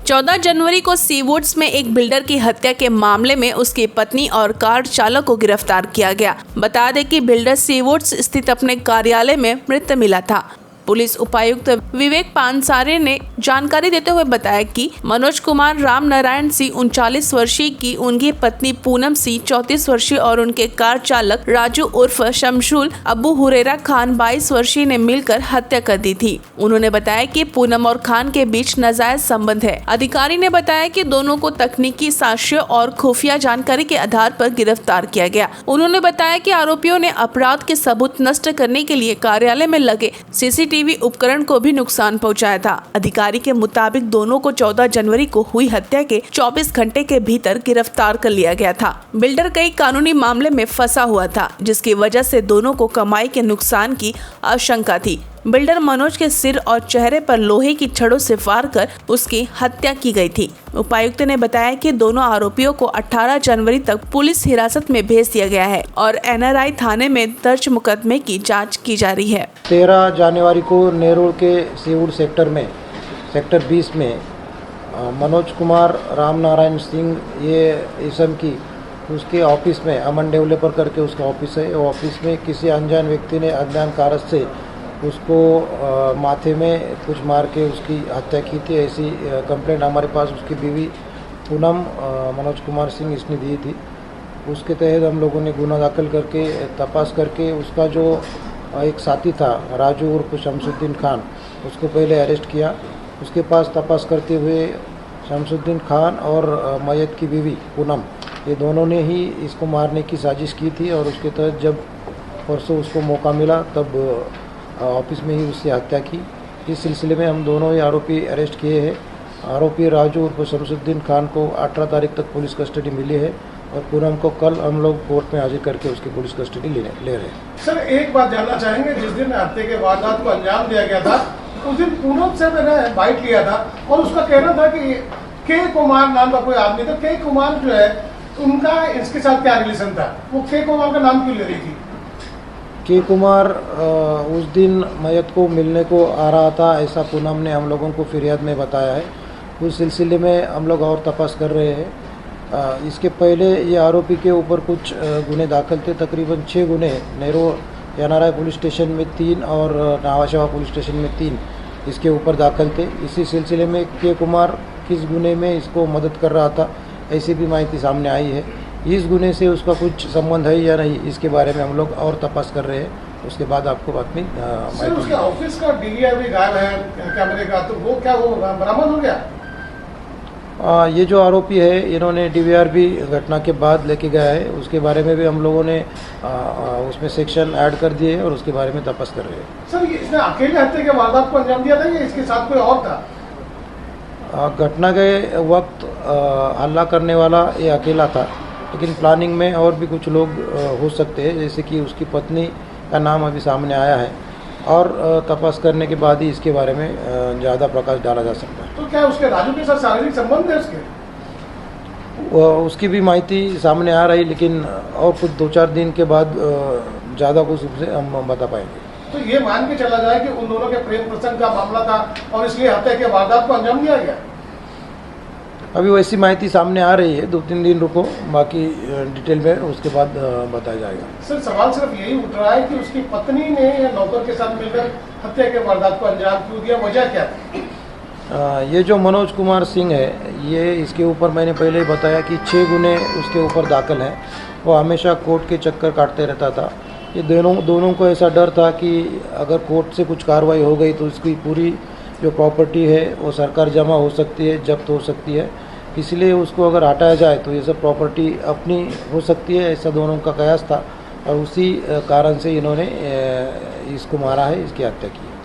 14 जनवरी को सीवुड्स में एक बिल्डर की हत्या के मामले में उसकी पत्नी और कार चालक को गिरफ्तार किया गया। बता दें कि बिल्डर सीवुड्स स्थित अपने कार्यालय में मृत मिला था। पुलिस उपायुक्त विवेक पानसारे ने जानकारी देते हुए बताया कि मनोज कुमार राम नारायण सिंह 39 वर्षीय की, उनकी पत्नी पूनम सिंह 34 वर्षीय और उनके कार चालक राजू उर्फ शमशुल अबू हुरेरा खान 22 वर्षीय ने मिलकर हत्या कर दी थी। उन्होंने बताया कि पूनम और खान के बीच नाजायज संबंध है। अधिकारी ने बताया कि दोनों को तकनीकी साक्ष्य और खुफिया जानकारी के आधार पर गिरफ्तार किया गया। उन्होंने बताया कि आरोपियों ने अपराध के सबूत नष्ट करने के लिए कार्यालय में लगे CCTV उपकरण को भी नुकसान पहुंचाया था। अधिकारी के मुताबिक दोनों को 14 जनवरी को हुई हत्या के 24 घंटे के भीतर गिरफ्तार कर लिया गया था। बिल्डर कई कानूनी मामले में फंसा हुआ था, जिसकी वजह से दोनों को कमाई के नुकसान की आशंका थी। बिल्डर मनोज के सिर और चेहरे पर लोहे की छड़ों से वार कर उसकी हत्या की गई थी। उपायुक्त ने बताया कि दोनों आरोपियों को 18 जनवरी तक पुलिस हिरासत में भेज दिया गया है और NRI थाने में दर्ज मुकदमे की जांच की जा रही है। 13 जनवरी को नेरुल के सीवुड सेक्टर 20 में मनोज कुमार राम नारायण सिंह ये इसम की उसके ऑफिस में अमन डेवलपर करके उसका ऑफिस है। वो ऑफिस में किसी अनजान व्यक्ति ने अज्ञान कारक से उसको माथे में कुछ मार के उसकी हत्या की थी। ऐसी कंप्लेंट हमारे पास उसकी बीवी पूनम मनोज कुमार सिंह इसने दी थी। उसके तहत हम लोगों ने गुना दाखिल करके तपास करके उसका जो एक साथी था राजू उर्फ शमसुद्दीन खान, उसको पहले अरेस्ट किया। उसके पास तपास करते हुए शमसुद्दीन खान और मयत की बीवी पूनम, ये दोनों ने ही इसको मारने की साजिश की थी और उसके तहत जब परसों उसको मौका मिला तब ऑफिस में ही उससे हत्या की। इस सिलसिले में हम दोनों ही आरोपी अरेस्ट किए हैं। आरोपी राजू उर्फ शमसुद्दीन खान को 18 तारीख तक पुलिस कस्टडी मिली है और पूनम को कल हम लोग कोर्ट में हाजिर करके उसकी पुलिस कस्टडी ले रहे हैं। सर, एक बात जानना चाहेंगे, जिस दिन हत्या के वारदात को अंजाम दिया गया था उस दिन पूनम से मैंने बाइट लिया था और उसका कहना था कि के कुमार नाम का कोई आदमी था। के कुमार जो है उनका इसके साथ क्या रिलेशन था? वो के कुमार का नाम क्यों ले रही थी? के कुमार उस दिन मयत को मिलने को आ रहा था, ऐसा पूनम ने हम लोगों को फिरियाद में बताया है। उस सिलसिले में हम लोग और तपास कर रहे हैं। इसके पहले ये आरोपी के ऊपर कुछ गुने दाखिल थे, तकरीबन 6 गुने नेहरू NRI पुलिस स्टेशन में 3 और नावाशवा पुलिस स्टेशन में 3 इसके ऊपर दाखिल थे। इसी सिलसिले में के कुमार किस गुने में इसको मदद कर रहा था, ऐसी भी माहिती सामने आई है। इस गुने से उसका कुछ संबंध है या नहीं, इसके बारे में हम लोग और तपास कर रहे हैं। उसके बाद आपको बात में माहिती। उसके ऑफिस का DVR भी गायब है कैमरे का, तो वो क्या वो बरामद हो गया? ये जो आरोपी है इन्होंने DVR भी घटना के बाद लेके गया है। उसके बारे में भी हम लोगों ने उसमें सेक्शन ऐड कर दिए और उसके बारे में तपास कर रहे हैं। सर, इसने अकेले हत्या के वारदात को अंजाम दिया था या इसके साथ कोई और था? घटना के वक्त हल्ला करने वाला ये अकेला था, लेकिन प्लानिंग में और भी कुछ लोग हो सकते हैं, जैसे कि उसकी पत्नी का नाम अभी सामने आया है और तपास करने के बाद ही इसके बारे में ज़्यादा प्रकाश डाला जा सकता है। तो क्या उसके राजू के साथ शारीरिक संबंध है उसके? उसकी भी माहिती सामने आ रही, लेकिन और कुछ 2-4 दिन के बाद ज़्यादा कुछ उससे हम बता पाएंगे। तो ये मान के चला जाए कि उन दोनों के प्रेम प्रसंग का मामला था और इसलिए हत्या के वारदात को अंजाम दिया गया? अभी वैसी माहिती सामने आ रही है, 2-3 दिन रुको, बाकी डिटेल में उसके बाद बताया जाएगा। सर, सवाल सिर्फ यही उठ रहा है कि उसकी पत्नी ने या नौकर के साथ मिलकर हत्या के वारदात को अंजाम क्यों दिया, वजह क्या थी? ये जो मनोज कुमार सिंह है, ये इसके ऊपर मैंने पहले ही बताया कि 6 गुने उसके ऊपर दाखिल हैं। वो हमेशा कोर्ट के चक्कर काटते रहता था। ये दोनों को ऐसा डर था कि अगर कोर्ट से कुछ कार्रवाई हो गई तो इसकी पूरी जो प्रॉपर्टी है वो सरकार जमा हो सकती है, जब्त हो सकती है। इसलिए उसको अगर हटाया जाए तो ये सब प्रॉपर्टी अपनी हो सकती है, ऐसा दोनों का कयास था और उसी कारण से इन्होंने इसको मारा है, इसकी हत्या की है।